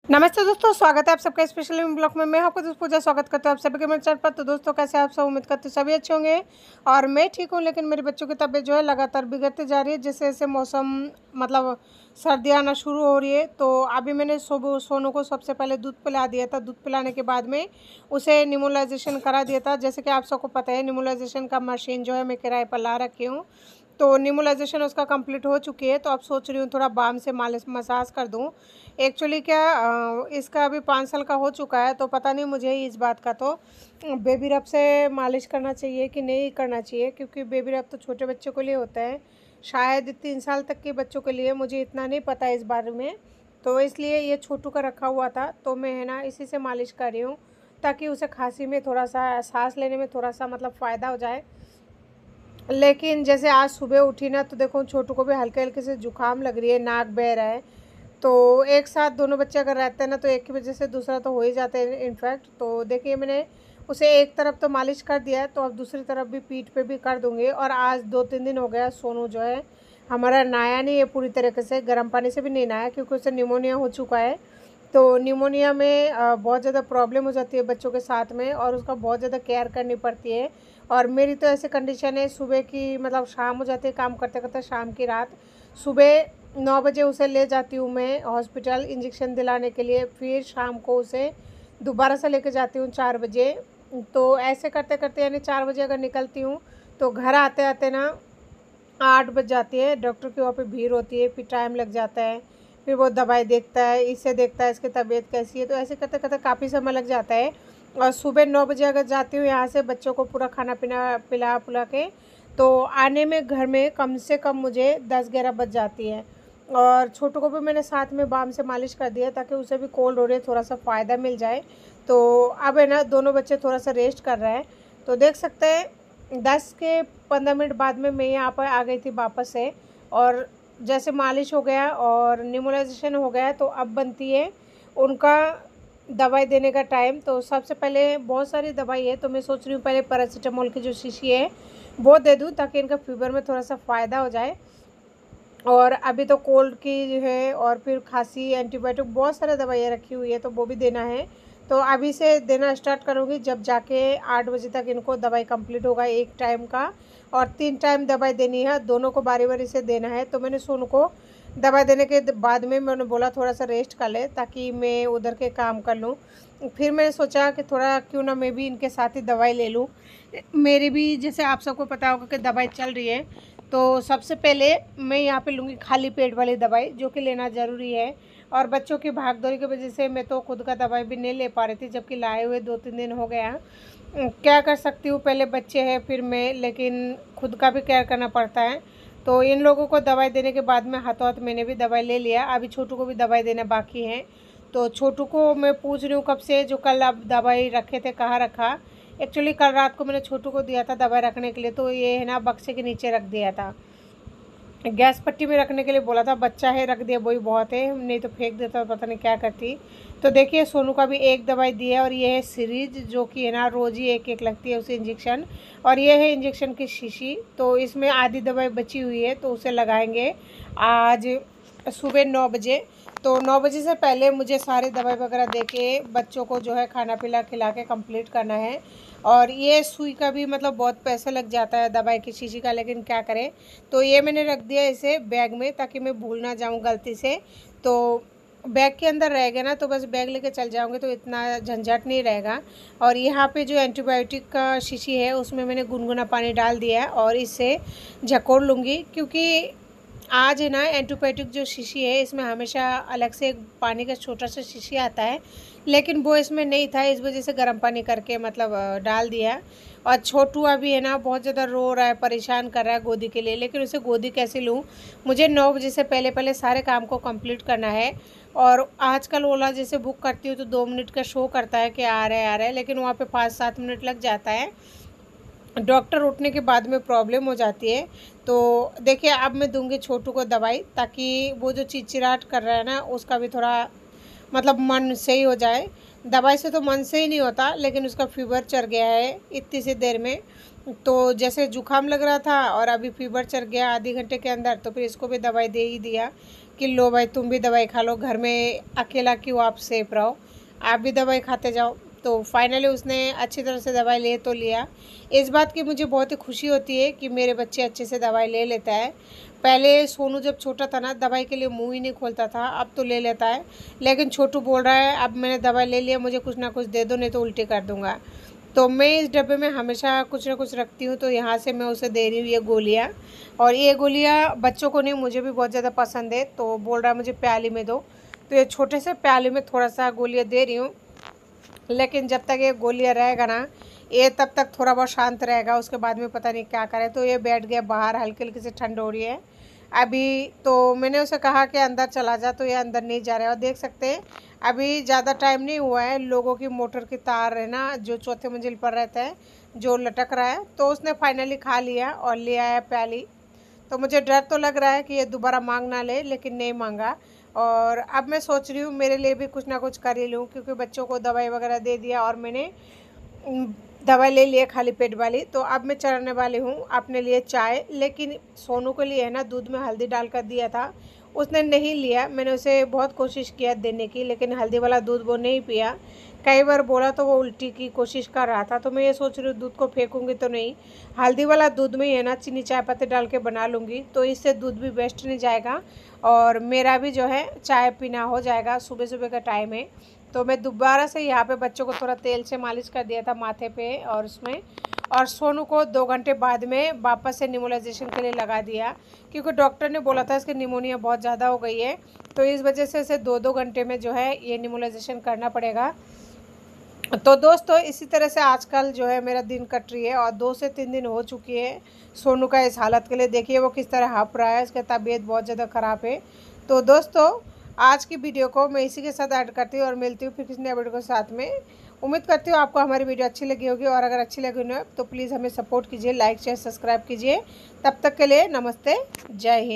नमस्ते दोस्तों, स्वागत है आप सबका स्पेशल ब्लॉग में। मैं आपको दोस्त पूजा स्वागत करता हूँ आप सभी के मेरे चैनल पर। तो दोस्तों, कैसे आप सब? उम्मीद करते सभी अच्छे होंगे और मैं ठीक हूँ। लेकिन मेरे बच्चों की तबीयत जो है लगातार बिगड़ती जा रही है। जैसे जैसे मौसम मतलब सर्दी आना शुरू हो रही है। तो अभी मैंने सोनू को सबसे पहले दूध पिला दिया था। दूध पिलाने के बाद में उसे निमोलाइजेशन करा दिया था। जैसे कि आप सबको पता है, निमोलाइजेशन का मशीन जो है मैं किराए पर ला रखी हूँ। तो निमोलाइजेशन उसका कंप्लीट हो चुकी है। तो अब सोच रही हूँ थोड़ा बाम से मालिश मसाज कर दूँ। एक्चुअली क्या इसका अभी 5 साल का हो चुका है। तो पता नहीं मुझे इस बात का तो बेबी रब से मालिश करना चाहिए कि नहीं करना चाहिए, क्योंकि बेबी रब तो छोटे बच्चों के लिए होता है, शायद 3 साल तक के बच्चों के लिए। मुझे इतना नहीं पता इस बारे में। तो इसलिए ये छोटू का रखा हुआ था, तो मैं है ना इसी से मालिश कर रही हूँ, ताकि उसे खांसी में थोड़ा सा, सांस लेने में थोड़ा सा मतलब फ़ायदा हो जाए। लेकिन जैसे आज सुबह उठी ना, तो देखो छोटू को भी हल्के हल्के से जुकाम लग रही है, नाक बह रहा है। तो एक साथ दोनों बच्चे अगर रहते हैं ना, तो एक की वजह से दूसरा तो हो ही जाता है इनफैक्ट। तो देखिए, मैंने उसे एक तरफ तो मालिश कर दिया है, तो अब दूसरी तरफ भी पीठ पे भी कर दूँगी। और आज 2-3 दिन हो गया सोनू जो है हमारा नहाया नहीं है पूरी तरीके से, गर्म पानी से भी नहीं नहाया, क्योंकि उसे निमोनिया हो चुका है। तो निमोनिया में बहुत ज़्यादा प्रॉब्लम हो जाती है बच्चों के साथ में, और उसका बहुत ज़्यादा केयर करनी पड़ती है। और मेरी तो ऐसी कंडीशन है, सुबह की मतलब शाम हो जाती है काम करते करते, शाम की रात। सुबह 9 बजे उसे ले जाती हूँ मैं हॉस्पिटल इंजेक्शन दिलाने के लिए, फिर शाम को उसे दोबारा से लेके जाती हूँ 4 बजे। तो ऐसे करते करते यानी 4 बजे अगर निकलती हूँ, तो घर आते आते ना 8 बज जाती है। डॉक्टर के वहाँ पे भीड़ होती है, फिर टाइम लग जाता है। फिर वो दवाई देखता है, इसे देखता है इसकी तबीयत कैसी है। तो ऐसे करते करते काफ़ी समय लग जाता है। और सुबह 9 बजे अगर जाती हूँ यहाँ से, बच्चों को पूरा खाना पीना पिला पुला के, तो आने में घर में कम से कम मुझे 10-11 बज जाती है। और छोटू को भी मैंने साथ में बाम से मालिश कर दिया, ताकि उसे भी कोल्ड हो रही है, थोड़ा सा फ़ायदा मिल जाए। तो अब है ना, दोनों बच्चे थोड़ा सा रेस्ट कर रहे हैं। तो देख सकते हैं 10 के 15 मिनट बाद में मैं यहाँ पर आ गई थी वापस से। और जैसे मालिश हो गया और निमोलाइजेशन हो गया, तो अब बनती है उनका दवाई देने का टाइम। तो सबसे पहले बहुत सारी दवाई है, तो मैं सोच रही हूँ पहले पैरासीटामोल की जो शीशी है वो दे दूँ, ताकि इनका फीवर में थोड़ा सा फ़ायदा हो जाए। और अभी तो कोल्ड की जो है, और फिर खांसी, एंटीबायोटिक, बहुत सारी दवाइयाँ रखी हुई है, तो वो भी देना है। तो अभी से देना स्टार्ट करूँगी, जब जाके 8 बजे तक इनको दवाई कंप्लीट होगा एक टाइम का। और 3 टाइम दवाई देनी है, दोनों को बारी बारी से देना है। तो मैंने सोनू को दवाई देने के बाद में मैंने बोला थोड़ा सा रेस्ट कर ले, ताकि मैं उधर के काम कर लूँ। फिर मैंने सोचा कि थोड़ा क्यों ना मैं भी इनके साथ ही दवाई ले लूँ। मेरी भी जैसे आप सबको पता होगा कि दवाई चल रही है। तो सबसे पहले मैं यहाँ पे लूँगी खाली पेट वाली दवाई, जो कि लेना ज़रूरी है। और बच्चों की भाग दौड़ी की वजह से मैं तो खुद का दवाई भी नहीं ले पा रही थी, जबकि लाए हुए 2-3 दिन हो गया। क्या कर सकती हूँ, पहले बच्चे हैं फिर मैं, लेकिन खुद का भी केयर करना पड़ता है। तो इन लोगों को दवाई देने के बाद में हाथों हाथ मैंने भी दवाई ले लिया। अभी छोटू को भी दवाई देना बाकी है। तो छोटू को मैं पूछ रही हूँ कब से, जो कल आप दवाई रखे थे कहाँ रखा। एक्चुअली कल रात को मैंने छोटू को दिया था दवाई रखने के लिए, तो ये है ना बक्से के नीचे रख दिया था, गैस पट्टी में रखने के लिए बोला था। बच्चा है, रख दिया, वही बहुत है, नहीं तो फेंक देता, पता नहीं क्या करती। तो देखिए, सोनू का भी एक दवाई दी है, और ये है सीरीज, जो कि है ना रोज़ ही एक एक लगती है उसे इंजेक्शन। और ये है इंजेक्शन की शीशी। तो इसमें आधी दवाई बची हुई है, तो उसे लगाएंगे आज सुबह 9 बजे। तो 9 बजे से पहले मुझे सारी दवाई वगैरह दे के बच्चों को जो है खाना पीला खिला के कंप्लीट करना है। और ये सुई का भी मतलब बहुत पैसा लग जाता है दवाई की शीशी का, लेकिन क्या करें। तो ये मैंने रख दिया इसे बैग में, ताकि मैं भूल ना जाऊँ गलती से। तो बैग के अंदर रहेगा ना, तो बस बैग लेके चल जाऊँगी, तो इतना झंझट नहीं रहेगा। और यहाँ पे जो एंटीबायोटिक का शीशी है, उसमें मैंने गुनगुना पानी डाल दिया है, और इससे झकोड़ लूँगी। क्योंकि आज है ना एंटीबायोटिक जो शीशी है, इसमें हमेशा अलग से एक पानी का छोटा सा शीशी आता है, लेकिन वो इसमें नहीं था, इस वजह से गर्म पानी करके मतलब डाल दिया। और छोटू अभी है ना बहुत ज़्यादा रो रहा है, परेशान कर रहा है गोदी के लिए, लेकिन उसे गोदी कैसे लूँ। मुझे 9 बजे से पहले पहले सारे काम को कंप्लीट करना है। और आजकल ओला जैसे बुक करती हूँ, तो 2 मिनट का शो करता है कि आ रहा है, लेकिन वहाँ पे 5-7 मिनट लग जाता है। डॉक्टर उठने के बाद में प्रॉब्लम हो जाती है। तो देखिए, अब मैं दूंगी छोटू को दवाई, ताकि वो जो चिड़चिड़ाहट कर रहा है ना, उसका भी थोड़ा मतलब मन सही हो जाए। दवाई से तो मन से ही नहीं होता, लेकिन उसका फीवर चढ़ गया है इतनी सी देर में। तो जैसे जुकाम लग रहा था, और अभी फीवर चढ़ गया आधे घंटे के अंदर, तो फिर इसको भी दवाई दे ही दिया। कि लो भाई तुम भी दवाई खा लो, घर में अकेला क्यों आप सेफ रहो, आप भी दवाई खाते जाओ। तो फाइनली उसने अच्छी तरह से दवाई ले तो लिया। इस बात की मुझे बहुत ही खुशी होती है कि मेरे बच्चे अच्छे से दवाई ले लेता है। पहले सोनू जब छोटा था ना, दवाई के लिए मुँह ही नहीं खोलता था, अब तो ले लेता है। लेकिन छोटू बोल रहा है अब मैंने दवाई ले लिया, मुझे कुछ ना कुछ दे दो नहीं तो उल्टी कर दूँगा। तो मैं इस डब्बे में हमेशा कुछ ना कुछ रखती हूँ, तो यहाँ से मैं उसे दे रही हूँ ये गोलियाँ। और ये गोलियाँ बच्चों को नहीं, मुझे भी बहुत ज़्यादा पसंद है, तो बोल रहा है मुझे प्याली में दो। तो ये छोटे से प्याली में थोड़ा सा गोलियाँ दे रही हूँ। लेकिन जब तक ये गोलियाँ रहेगा ना, ये तब तक थोड़ा बहुत शांत रहेगा, उसके बाद में पता नहीं क्या करे। तो ये बैठ गया बाहर, हल्की हल्की से ठंड हो रही है अभी। तो मैंने उसे कहा कि अंदर चला जा, तो ये अंदर नहीं जा रहा है। और देख सकते हैं अभी ज़्यादा टाइम नहीं हुआ है, लोगों की मोटर की तार है ना जो चौथे मंजिल पर रहता है, जो लटक रहा है, तो उसने फाइनली खा लिया और ले आया प्याली। तो मुझे डर तो लग रहा है कि ये दोबारा मांग ना ले, लेकिन नहीं मांगा। और अब मैं सोच रही हूँ मेरे लिए भी कुछ ना कुछ कर ही लूँ, क्योंकि बच्चों को दवाई वगैरह दे दिया और मैंने दवाई ले लिए खाली पेट वाली। तो अब मैं चढ़ने वाली हूँ अपने लिए चाय। लेकिन सोनू के लिए है ना दूध में हल्दी डाल कर दिया था, उसने नहीं लिया। मैंने उसे बहुत कोशिश किया देने की, लेकिन हल्दी वाला दूध वो नहीं पिया। कई बार बोला तो वो उल्टी की कोशिश कर रहा था। तो मैं ये सोच रही हूँ दूध को फेंकूँगी तो नहीं, हल्दी वाला दूध में ही है ना चीनी चाय पत्ती डाल के बना लूँगी, तो इससे दूध भी वेस्ट नहीं जाएगा और मेरा भी जो है चाय पीना हो जाएगा। सुबह सुबह का टाइम है। तो मैं दोबारा से यहाँ पे बच्चों को थोड़ा तेल से मालिश कर दिया था माथे पे और उसमें। और सोनू को 2 घंटे बाद में वापस से निमोलाइजेशन के लिए लगा दिया, क्योंकि डॉक्टर ने बोला था इसकी निमोनिया बहुत ज़्यादा हो गई है। तो इस वजह से इसे 2-2 घंटे में जो है ये निमोलाइजेशन करना पड़ेगा। तो दोस्तों इसी तरह से आजकल जो है मेरा दिन कट रही है और 2 से 3 दिन हो चुकी है सोनू का इस हालत के लिए। देखिए वो किस तरह हँप रहा है, इसकी तबीयत बहुत ज़्यादा ख़राब है। तो दोस्तों आज की वीडियो को मैं इसी के साथ ऐड करती हूँ और मिलती हूँ फिर किसी नए वीडियो के साथ में। उम्मीद करती हूँ आपको हमारी वीडियो अच्छी लगी होगी, और अगर अच्छी लगी ना तो प्लीज़ हमें सपोर्ट कीजिए, लाइक शेयर सब्सक्राइब कीजिए। तब तक के लिए नमस्ते, जय हिंद।